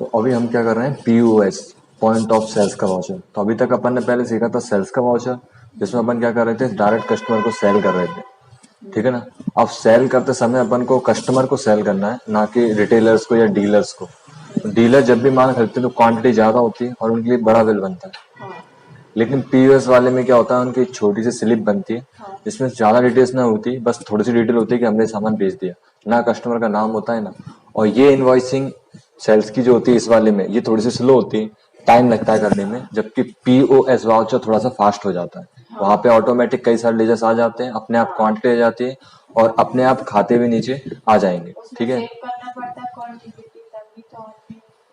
तो अभी हम क्या कर रहे हैं, पीओएस, पॉइंट ऑफ सेल्स का वाउचर। तो अभी तक अपन ने पहले सीखा था सेल्स का वाउचर, जिसमें अपन क्या कर रहे थे, डायरेक्ट कस्टमर को सेल कर रहे थे, ठीक है ना। अब सेल करते समय अपन को कस्टमर को सेल करना है, ना कि रिटेलर्स को या डीलर्स को। डीलर जब भी माल खरीदते हैं तो क्वांटिटी ज्यादा होती है और उनके लिए बड़ा बिल बनता है। लेकिन पीओएस वाले में क्या होता है, उनकी एक छोटी सी स्लिप बनती है, जिसमें ज्यादा डिटेल्स ना होती, बस थोड़ी सी डिटेल होती है कि हमने सामान बेच दिया, ना कस्टमर का नाम होता है ना। और ये इनवॉइसिंग सेल्स की जो होती है इस वाले में, ये थोड़ी सी स्लो होती है, टाइम लगता है करने में, जबकि पीओएस वाउचर थोड़ा सा फास्ट हो जाता है। वहां पे ऑटोमेटिक कई सारे लेजर्स आ जाते हैं, अपने आप क्वांटिटी आ जाती है और अपने आप खाते भी नीचे आ जाएंगे, ठीक है।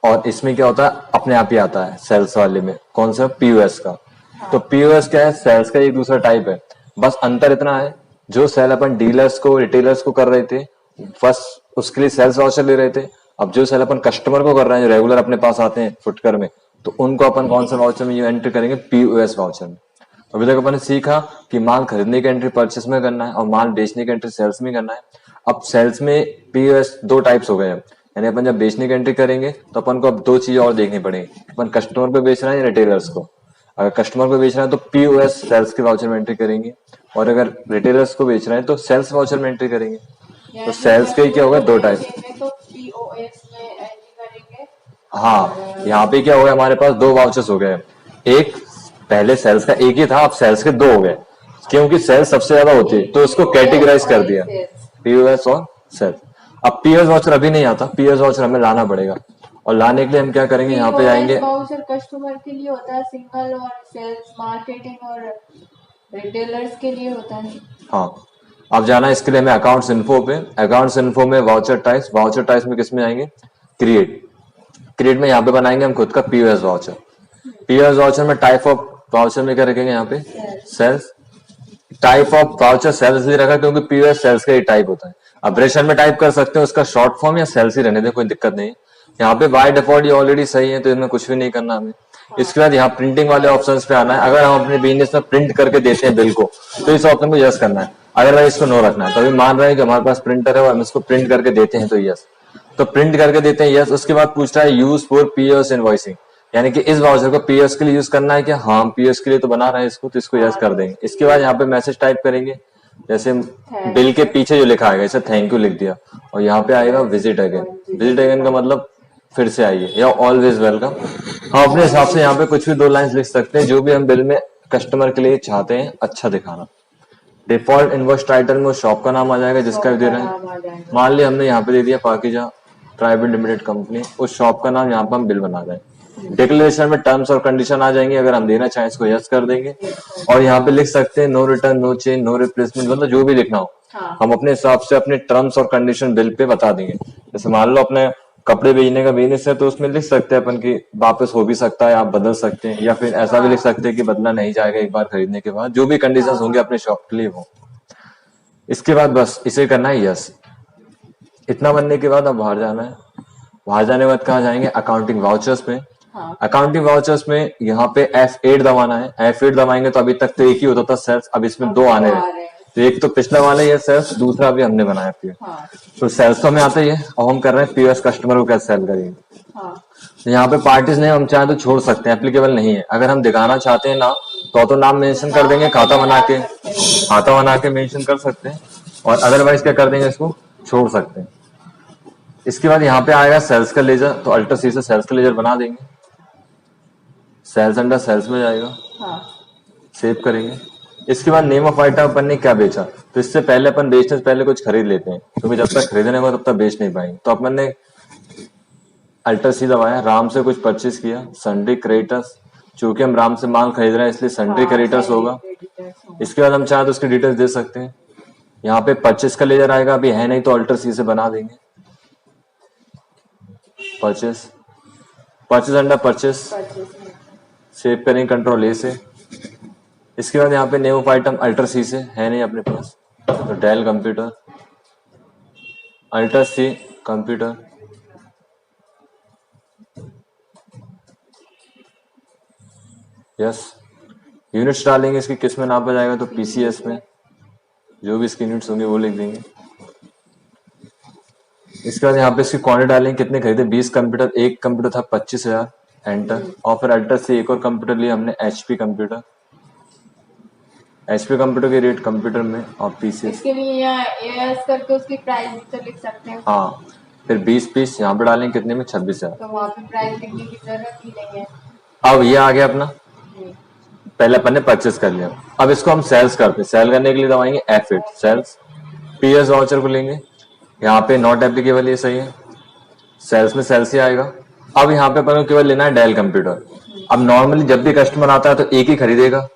और इसमें क्या होता है, अपने आप ही आता है सेल्स वाले में, कौन सा, पीओएस का। तो पीओएस क्या है, सेल्स का एक दूसरा टाइप है। बस अंतर इतना है, जो सेल अपन डीलर्स को रिटेलर्स को कर रहे थे, बस उसके लिए सेल्स वाउचर ले रहे थे। अब जो सेल अपन कस्टमर को कर रहे हैं, जो रेगुलर अपने पास आते हैं फुटकर में, तो उनको अपन कौन सा वाउचर में ये एंटर करेंगे, पीओएस वाउचर में। अभी तक अपन ने सीखा कि माल खरीदने की एंट्री परचेस में करना है और माल बेचने की एंट्री सेल्स में करना है। अब सेल्स में पीओएस दो टाइप्स हो गए हैं, यानी अपन जब बेचने की एंट्री करेंगे तो अपन को अब दो चीजें और देखनी पड़ेगी, अपन कस्टमर पे बेच रहे हैं या रिटेलर्स को। अगर कस्टमर को बेच रहे हैं तो पीओएस सेल्स के वाउचर में एंट्री करेंगे, और अगर रिटेलर्स को बेच रहे हैं तो सेल्स वाउचर में एंट्री करेंगे। तो सेल्स के क्या होगा, दो टाइप। हाँ, यहाँ पे क्या हो गया, हमारे पास दो वाउचर्स हो गए। एक पहले सेल्स का एक ही था, अब सेल्स के दो हो गए, क्योंकि सेल्स सबसे ज्यादा होती है तो उसको कैटेगराइज कर दिया, पीओएस और सेल्स। अब पीओएस वाउचर अभी नहीं आता, पीओएस वाउचर हमें लाना पड़ेगा, और लाने के लिए हम क्या करेंगे, यहाँ पे आएंगे। वाउचर कस्टमर के लिए होता है सिंगल, और सेल्स मार्केटिंग और रिटेलर्स के लिए होता है। हाँ, अब जाना है इसके लिए हमें अकाउंट्स इन्फो पे। अकाउंट्स इन्फो में वाउचर टाइप्स, वाउचर टाइप्स में किस में आएंगे, क्रिएट। क्रिएट में यहाँ पे बनाएंगे हम खुद का पीओएस वाउचर। पीओएस वाउचर में टाइप ऑफ वाउचर में क्या रखेंगे, यहाँ पे sales. Type of voucher sales ही रखा क्योंकि पीओएस सेल्स का ही टाइप होता है। अब रेशन में टाइप कर सकते हैं उसका शॉर्ट फॉर्म, या सेल्स ही रहने दे, कोई दिक्कत नहीं है। यहाँ पे बाय डिफॉल्ट ये ऑलरेडी सही है, तो इसमें कुछ भी नहीं करना हमें। इसके बाद यहाँ प्रिंटिंग वाले ऑप्शंस पे आना है। अगर हम अपने बिजनेस में प्रिंट करके देते हैं बिल को, तो इस ऑप्शन को यस करना है, अदरवाइज इसको नो रखना है। तो अभी मान रहे हैं कि हमारे पास प्रिंटर है और हम इसको प्रिंट करके देते हैं, तो यस। तो प्रिंट करके देते हैं, यस। उसके बाद पूछ रहा है यूज फॉर पीओएस इनवॉइसिंग, यानी कि इस वाउचर को पीओएस के लिए यूज करना है क्या, हाँ पीओएस के लिए तो बना रहे हैं इसको, तो इसको यस कर देंगे। इसके बाद यहाँ पे मैसेज टाइप करेंगे, जैसे बिल के पीछे जो लिखा आएगा, जैसे थैंक यू लिख दिया, और यहाँ पे आएगा विजिट अगेन। विजिट अगेन का मतलब फिर से आइए, या ऑलवेज वेलकम। हम अपने हिसाब से यहाँ पे कुछ भी दो लाइंस लिख सकते हैं, जो भी हम बिल में कस्टमर के लिए चाहते हैं अच्छा दिखाना। डिफॉल्ट इनवॉइस टाइटल में उस शॉप का नाम आ जाएगा जिसका दे रहे हैं। मान लिया हमने यहाँ पे दे दिया पाकिजा प्राइवेट लिमिटेड कंपनी, उस शॉप का नाम यहाँ पे हम बिल बना रहे हैं। डिक्लेरेशन में टर्म्स और कंडीशन आ जाएंगे, अगर हम देना चाहें इसको यस कर देंगे। और यहाँ पे लिख सकते हैं no return, no change, no replacement, मतलब जो भी लिखना हो हम अपने हिसाब से अपने टर्म्स और कंडीशन बिल पे बता देंगे। जैसे मान लो अपने कपड़े बेचने का बिजनेस है, तो उसमें लिख सकते हैं अपन की वापस हो भी सकता है, आप बदल सकते हैं, या फिर ऐसा भी लिख सकते हैं कि बदला नहीं जाएगा एक बार खरीदने के बाद, जो भी कंडीशंस होंगे अपने शॉप के लिए वो। इसके बाद बस इसे करना है यस। इतना बनने के बाद अब बाहर जाना है। बाहर जाने के बाद कहाँ जाएंगे, अकाउंटिंग वाउचर्स में। अकाउंटिंग वाउचर्स में यहाँ पे F8 दबाना है। F8 दबाएंगे तो अभी तक तो एक ही होता था सेल्स, अब इसमें दो आने हैं। तो एक तो पिछला वाला ही है सेल्स, दूसरा भी हमने बनाया पीओ। तो सेल्स तो हमें आता ही है, अब हम कर रहे हैं पीओएस कस्टमर को कैसे सेल करेंगे। तो यहाँ पे पार्टीज नेम हम चाहे तो छोड़ सकते हैं, एप्लीकेबल नहीं है। अगर हम दिखाना चाहते हैं ना, तो नाम मेंशन कर देंगे, खाता बना के मेंशन कर सकते हैं, और अदरवाइज क्या कर देंगे, इसको छोड़ सकते हैं। इसके बाद यहाँ पे आएगा सेल्स का लेजर, तो अल्टर सी से सेल्स का लेजर बना देंगे। सेल्स अंडर सेल्स में जाएगा, सेव करेंगे। इसके बाद नेम ऑफ आइटम अपन ने क्या बेचा, तो इससे पहले अपन बेचने से पहले कुछ खरीद लेते हैं, क्योंकि जब तक खरीदने में तब तक बेच नहीं पाएंगे। तो अपन ने अल्टर सी दबाया, राम से कुछ परचेस किया, सन्ड्री क्रेडिटर्स, चूंकि हम राम से माल खरीद रहे हैं इसलिए सन्ड्री क्रेडिटर्स होगा। इसके बाद हम चाहे तो उसकी डिटेल्स दे सकते हैं। यहाँ पे परचेस का लेजर आएगा, अभी है नहीं तो अल्टर सी से बना देंगे। Purchase, purchase under purchase, save करेंगे कंट्रोल ए से। इसके बाद यहाँ पे नेम ऑफ आइटम अल्टर सी से है नहीं अपने पास, तो डेल कंप्यूटर, अल्टर सी कंप्यूटर, यस। यूनिट्स डालेंगे, इसकी किस में नापा जाएगा, तो पीसीएस में, जो भी इसकी यूनिट्स होंगे वो लिख देंगे। इसके बाद यहाँ पे इसकी क्वांटिटी डालेंगे, कितने खरीदे 20 कंप्यूटर, एक कंप्यूटर था 25,000, एंटर। और फिर अल्टर से एक और कंप्यूटर लिया हमने एचपी कंप्यूटर, एचपी कंप्यूटर के रेट कंप्यूटर में और पीसी। इसके लिए यहाँ एएस करके उसकी प्राइस भी तो लिख सकते हैं। हाँ, फिर 20 पीस यहाँ पे डालेंगे, कितने में 26,000। तो वहाँ पे प्राइस लिखने की जरूरत ही नहीं है। अब ये आ गया अपना, पहले अपन ने परचेस कर लिया। अब इसको हम सेल्स करते हैं, सेल करने के लिए दबाएंगे F8 सेल्स, पीएस वाउचर को लेंगे, यहाँ पे नॉट एप्लीकेबल, ये सही है, सेल्स में सेल्स ही आएगा। अब यहाँ पे अपन को केवल लेना है डेल कंप्यूटर। अब नॉर्मली जब भी कस्टमर आता है तो एक ही खरीदेगा,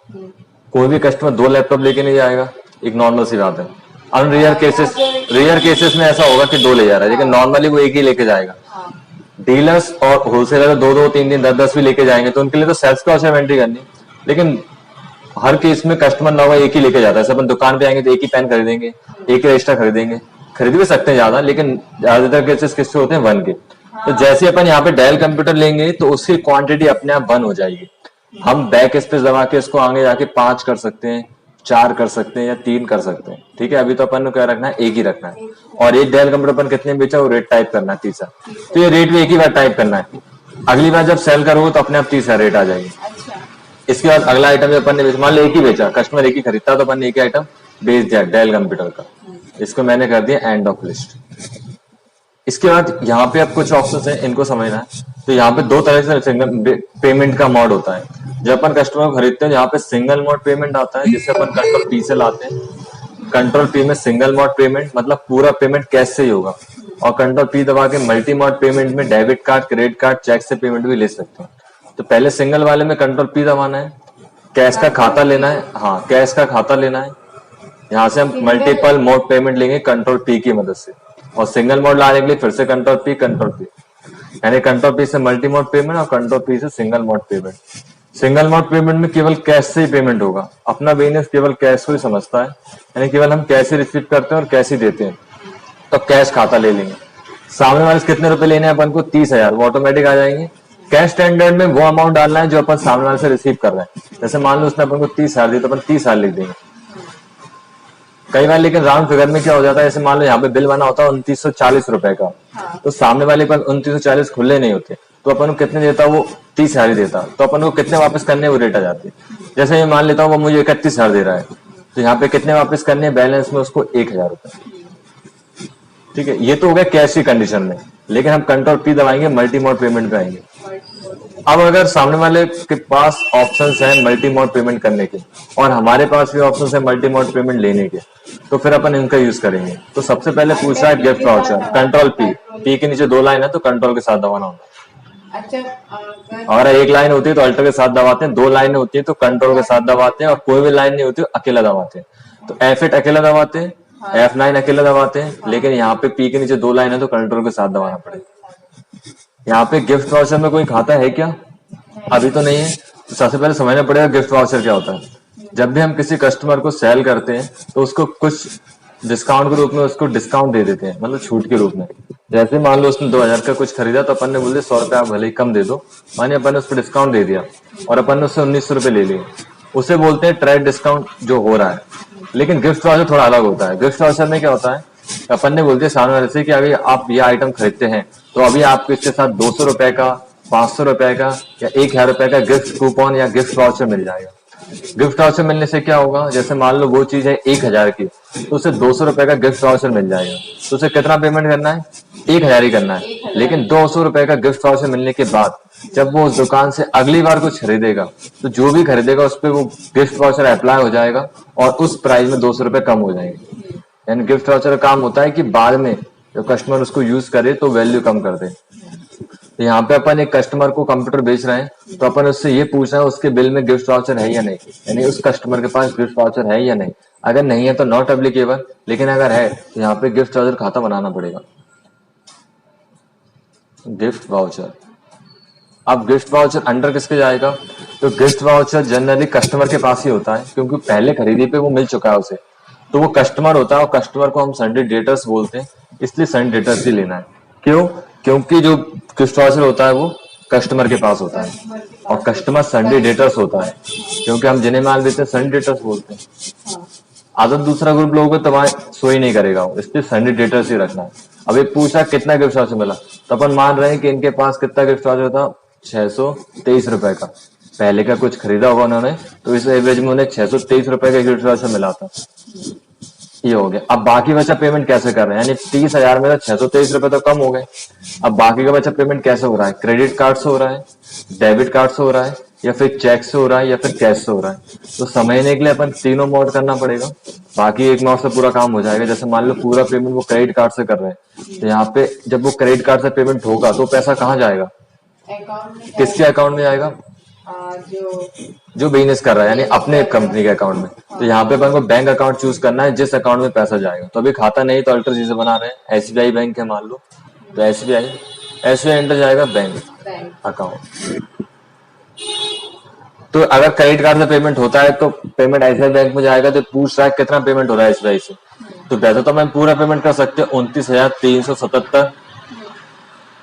कोई भी कस्टमर 2 लैपटॉप लेके नहीं जाएगा, एक नॉर्मल सी बात है। अब रेयर केसेस में ऐसा होगा कि 2 ले जा रहा है, लेकिन नॉर्मली वो एक ही लेके जाएगा। डीलर्स और होलसेलर 2-2, 3-3, 10-10 भी लेके जाएंगे, तो उनके लिए तो सेल्स का वाउचर एंट्री करनी, लेकिन हर केस में कस्टमर ना होगा एक ही लेके जाता है। अपन दुकान पे आएंगे तो एक ही पेन खरीदेंगे, एक ही रजिस्टर खरीदेंगे, खरीद भी सकते हैं ज्यादा, लेकिन ज्यादातर केसेस किससे होते हैं 1 के। तो जैसे अपन यहाँ पे डेल कंप्यूटर लेंगे तो उसकी क्वांटिटी अपने आप 1 हो जाएगी। हम बैक स्पेस दबा के इसको आगे जाके 5 कर सकते हैं, 4 कर सकते हैं या 3 कर सकते हैं, ठीक है। अभी तो अपन को क्या रखना है, एक ही रखना है। और एक डेल कंप्यूटर अपन कितने बेचा वो रेट टाइप करना है 30, तो ये रेट भी एक ही बार टाइप करना है। अगली बार जब सेल करोगे तो अपने आप 30 रेट आ जाएगी। इसके बाद अगला आइटम जो अपन ने बेचा, मान लो एक ही बेचा, कस्टमर एक ही खरीदता, तो अपन ने एक ही आइटम बेच दिया डेल कंप्यूटर का, इसको मैंने कर दिया एंड ऑफ लिस्ट। इसके बाद यहाँ पे अब कुछ ऑप्शंस हैं, इनको समझना है। तो यहाँ पे 2 तरह से सिंगल पेमेंट का मोड होता है। जब अपन कस्टमर को खरीदते हैं यहाँ पे सिंगल मोड पेमेंट आता है, जिसे अपन कंट्रोल पी से लाते हैं। कंट्रोल पी में सिंगल मोड पेमेंट मतलब पूरा पेमेंट कैश से ही होगा, और कंट्रोल पी दबा के मल्टी मोड पेमेंट में debit card, credit card, cheque से पेमेंट भी ले सकते हैं। तो पहले सिंगल वाले में कंट्रोल पी दबाना है, कैश का खाता लेना है, हाँ कैश का खाता लेना है। यहाँ से हम मल्टीपल मोड पेमेंट लेंगे कंट्रोल पी की मदद से, और सिंगल मोड लाने के लिए फिर से कंट्रोल पी, यानी कंट्रोल पी से मल्टी मोड पेमेंट और कंट्रोल पी से single mode payment. Single mode payment में केवल कैश से ही पेमेंट होगा, अपना बिजनेस केवल कैश को ही समझता है, यानी केवल हम कैश ही रिसीव करते हैं और कैश ही देते हैं। तो कैश खाता ले लेंगे, सामने वाले से कितने रुपए लेने हैं अपन को 30,000, वो ऑटोमेटिक आ जाएंगे। कैश स्टैंडर्ड में वो अमाउंट डालना है जो अपन सामने वाले से रिसीव कर रहे हैं। जैसे मान लो उसने अपन को 30,000 दी तो अपन 30,000 लिख देंगे। कई बार लेकिन राउंड फिगर में क्या हो जाता है, जैसे मान लो यहाँ पे बिल बना होता है 2940 रुपए का, तो सामने वाले पर 2940 खुले नहीं होते, तो अपन को कितने देता, वो 30,000 ही देता, तो अपन को कितने वापस करने वो रेट आ जाती है। जैसे ये मान लेता हूँ वो मुझे 31,000 दे रहा है, तो यहाँ पे कितने वापस करने बैलेंस में उसको 1,000 रुपए, ठीक है। ये तो हो गया कैश की कंडीशन में, लेकिन हम कंट्रोल पी दबाएंगे मल्टी मोड पेमेंट पे आएंगे। अब अगर सामने वाले के पास ऑप्शंस हैं मल्टी मोड पेमेंट करने के और हमारे पास भी ऑप्शंस हैं मल्टी मोड पेमेंट लेने के, तो फिर अपन इनका यूज करेंगे। तो सबसे पहले पूछ रहा है gift voucher, control P, P के नीचे 2 लाइन है तो कंट्रोल के साथ दबाना होता है। अच्छा, अगर 1 लाइन होती है तो अल्टर के साथ दबाते हैं, 2 लाइन होती है तो कंट्रोल के साथ दबाते हैं, और कोई भी लाइन नहीं होती तो अकेला दबाते हैं। तो F8 अकेला दबाते हैं, F9 अकेला दबाते हैं, लेकिन यहाँ पे पी के नीचे 2 लाइन है तो कंट्रोल के साथ दबाना पड़ेगा। यहाँ पे गिफ्ट वाउचर में कोई खाता है क्या, अभी तो नहीं है। तो सबसे पहले समझना पड़ेगा गिफ्ट वाउचर क्या होता है। जब भी हम किसी कस्टमर को सेल करते हैं तो उसको कुछ डिस्काउंट के रूप में उसको डिस्काउंट दे देते हैं, मतलब छूट के रूप में। जैसे मान लो उसने 2000 का कुछ खरीदा तो अपन ने बोल दिया 100 रुपए आप भले ही कम दे दो, मानिए अपन ने उस पर डिस्काउंट दे दिया और अपन ने उससे 1900 रुपए ले लिए, उसे बोलते हैं ट्रेड डिस्काउंट जो हो रहा है। लेकिन गिफ्ट वाउचर थोड़ा अलग होता है। गिफ्ट वाउचर में क्या होता है, अपन ने बोलते हैं सामने वाले से कि अभी आप ये आइटम खरीदते हैं तो अभी आपको इसके साथ 200 रुपए का, 500 रुपए का या 1000 रुपए का गिफ्ट कूपन या गिफ्ट वाउचर मिल जाएगा। गिफ्ट वाउचर मिलने से क्या होगा, जैसे मान लो वो चीज है 1000 की, तो उसे 200 रुपए का गिफ्ट वाउचर मिल जाएगा। तो उसे कितना पेमेंट करना है, 1000 ही करना है। लेकिन 200 रुपए का गिफ्ट वाउचर मिलने के बाद जब वो उस दुकान से अगली बार कुछ खरीदेगा तो जो भी खरीदेगा उस पर वो गिफ्ट वाउचर अप्लाई हो जाएगा और उस प्राइस में 200 रुपए कम हो जाएंगे। यानी गिफ्ट वाउचर का काम होता है कि बाद में जो कस्टमर उसको यूज करे तो वैल्यू कम कर दे। तो यहाँ पे अपन एक कस्टमर को कंप्यूटर बेच रहे हैं तो अपन उससे ये पूछ रहे हैं उसके बिल में गिफ्ट वाउचर है या नहीं, यानी उस कस्टमर के पास गिफ्ट वाउचर है या नहीं। अगर नहीं है तो नॉट एप्लीकेबल, लेकिन अगर है तो यहाँ पे गिफ्ट वाउचर खाता बनाना पड़ेगा। गिफ्ट वाउचर, अब गिफ्ट वाउचर अंडर किसके जाएगा, तो गिफ्ट वाउचर जनरली कस्टमर के पास ही होता है, क्योंकि पहले खरीदी पे वो मिल चुका है उसे, तो वो कस्टमर होता है और कस्टमर को हम संडे डेटर्स बोलते हैं, इसलिए संडे डेटर्स ही लेना है। क्यों, क्योंकि जो गिफ्ट वाउचर होता है वो कस्टमर के पास होता है और कस्टमर संडे डेटर्स होता है, क्योंकि हम जिन्हें माल देते हैं संडे डेटर्स बोलते हैं। आदत दूसरा ग्रुप लोगों को तबाह सो ही नहीं करेगा, इसलिए संडे डेटर्स ही रखना है। अब ये पूछा कितना गिफ्ट वाउचर मिला, तो अपन मान रहे हैं कि इनके पास कितना गिफ्ट वाउचर था, 623 रुपए का। पहले का कुछ खरीदा होगा उन्होंने, तो इस एवरेज में उन्हें 623 रुपए का गिफ्ट वाउचर मिला था। ये हो गया। अब बाकी बचा पेमेंट कैसे कर रहे हैं, यानी 30,000 में तो 623 रुपए तो कम हो गए। अब बाकी का बचा पेमेंट कैसे हो रहा है, क्रेडिट कार्ड से हो रहा है, डेबिट कार्ड से हो रहा है, या फिर चेक से हो रहा है, या फिर कैश से हो रहा है। तो समझने के लिए अपन तीनों मोड करना पड़ेगा, बाकी एक मोड से पूरा काम हो जाएगा। जैसे मान लो पूरा पेमेंट वो क्रेडिट कार्ड से कर रहे हैं, तो यहाँ पे जब वो क्रेडिट कार्ड से पेमेंट होगा तो पैसा कहाँ जाएगा, अकाउंट में किसके अकाउंट में जाएगा, जो बिजनेस कर रहा है, यानी अपने कंपनी के अकाउंट में। तो यहाँ पे अपन को बैंक अकाउंट चूज करना है जिस अकाउंट में पैसा जाएगा। तो अभी खाता नहीं तो अल्टर चीजें बना रहे हैं, एसबीआई बैंक है मान लो, तो एसबीआई एंटर जाएगा बैंक अकाउंट। तो अगर क्रेडिट कार्ड से पेमेंट होता है तो पेमेंट एसबीआई बैंक में जाएगा, तो पूछ रहा है कितना पेमेंट हो रहा है एसबीआई से। तो वैसे तो मैं पूरा पेमेंट कर सकते हैं 29,377,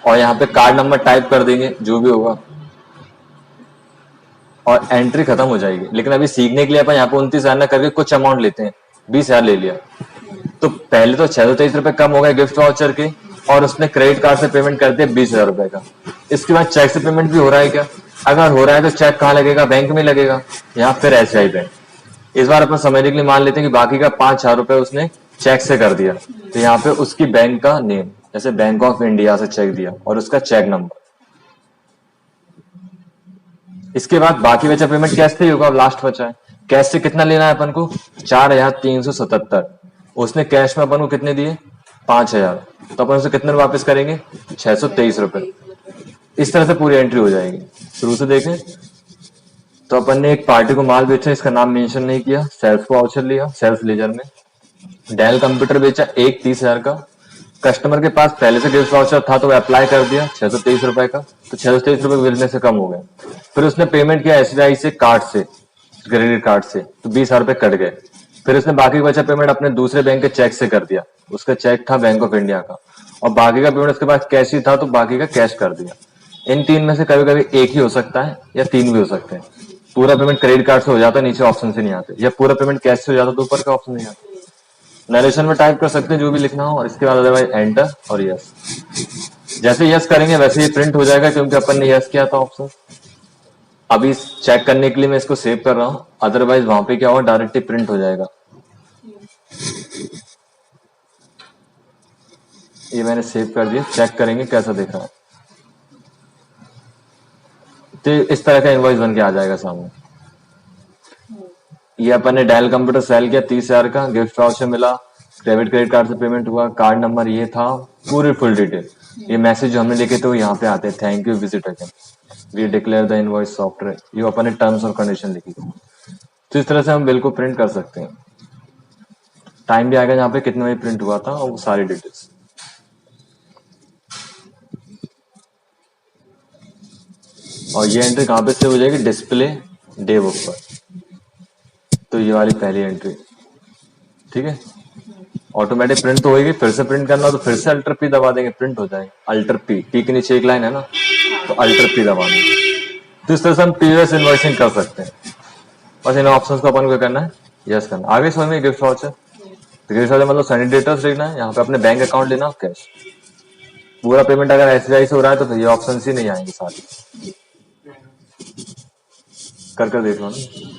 और यहाँ पे कार्ड नंबर टाइप कर देंगे जो भी होगा, और एंट्री खत्म हो जाएगी। लेकिन अभी सीखने के लिए अपन यहाँ पे 29,000 ना करके कुछ अमाउंट लेते हैं, 20,000 ले लिया। तो पहले तो 623 रुपए कम हो गए गिफ्ट वाउचर के, और उसने क्रेडिट कार्ड से पेमेंट कर दिया 20,000 रुपए का। इसके बाद चेक से पेमेंट भी हो रहा है क्या, अगर हो रहा है तो चेक कहाँ लगेगा, बैंक में लगेगा, यहाँ फिर एसबीआई बैंक। इस बार अपन समझने के लिए मान लेते हैं कि बाकी का 5,000 रुपए उसने चेक से कर दिया, तो यहाँ पे उसकी बैंक का नेम, जैसे बैंक ऑफ इंडिया से चेक दिया और उसका चेक नंबर। इसके बाद बाकी बचा पेमेंट कैश से ही होगा, लास्ट बचा है। कैश से कितना लेना है अपन को, 4,377। उसने कैश में अपन को कितने दिए, 5,000, तो अपन उसे कितने वापस करेंगे, 623 रुपए। इस तरह से पूरी एंट्री हो जाएगी। शुरू से देखें तो अपन ने एक पार्टी को माल बेचा, इसका नाम मेंशन नहीं किया, सेल्स वाउचर लिया, सेल्स लेजर में। डेल कंप्यूटर बेचा एक 30,000 का, कस्टमर के पास पहले से गिफ्ट वाउचर था तो वो अप्लाई कर दिया 623 रुपए का, तो 623 रुपए बिजनेस से कम हो गए। फिर उसने पेमेंट किया एसबीआई से, कार्ड से, क्रेडिट कार्ड से, तो 20,000 रुपए कट गए। फिर उसने बाकी बचा पेमेंट अपने दूसरे बैंक के चेक से कर दिया, उसका चेक था बैंक ऑफ इंडिया का, और बाकी का पेमेंट उसके पास कैश ही था तो बाकी का कैश कर दिया। इन तीन में से कभी कभी एक ही हो सकता है या तीन भी हो सकते हैं। पूरा पेमेंट क्रेडिट कार्ड से हो जाता है, नीचे ऑप्शन से नहीं आते, या पूरा पेमेंट कैश से हो जाता तो ऊपर का ऑप्शन नहीं आता। नरेशन में टाइप कर सकते हैं जो भी लिखना हो, और इसके बाद अदरवाइज एंटर और यस। जैसे यस करेंगे वैसे ही प्रिंट हो जाएगा, क्योंकि अपन ने यस किया था ऑप्शन। अभी चेक करने के लिए मैं इसको सेव कर रहा हूं, अदरवाइज वहां पे क्या होगा, डायरेक्टली प्रिंट हो जाएगा। ये मैंने सेव कर दिया, चेक करेंगे कैसा दिख रहा है। तो इस तरह का इनवॉइस बन के आ जाएगा सामने। ये अपन ने डायल कंप्यूटर सेल किया 30,000 का, गिफ्ट वाउचर मिला, डेबिट क्रेडिट कार्ड से पेमेंट हुआ, कार्ड नंबर ये था, पूरी फुल डिटेल। ये मैसेज जो हमने लिखे थे वो यहाँ पे आते हैं, thank you visit again, we declare the invoice software, ये अपन ने टर्म्स और कंडीशन लिखी थी। तो इस तरह से हम बिल्कुल प्रिंट कर सकते हैं। टाइम भी आएगा यहाँ पे कितने बजे प्रिंट हुआ था और वो सारी डिटेल्स। और ये एंट्री कहाँ पे सेव हो जाएगी, डिस्प्ले डे बुक पर। तो ये वाली पहली एंट्री, ठीक है, ऑटोमेटिक प्रिंट तो होगी। फिर से प्रिंट करना हो तो फिर से अल्टर पी दबा देंगे, प्रिंट हो जाएगा। अल्टर पी, पी के नीचे एक लाइन है ना, तो अल्टर पी दबा देंगे। तो इस तरह से हम पीओएस इनवॉइसिंग कर सकते हैं। बस इन ऑप्शंस को अपन को करना है, यस करना। आगे समझ में गिफ्ट वाउचर, तो गिफ्ट वाउचर मतलब सैनिटरी डिटेल्स लिखना है, यहाँ पे अपने बैंक अकाउंट लेना, कैश। पूरा पेमेंट अगर एसबीआई से हो रहा है तो फिर ये ऑप्शन ही नहीं आएंगे साथ ही। कर देख लो ना।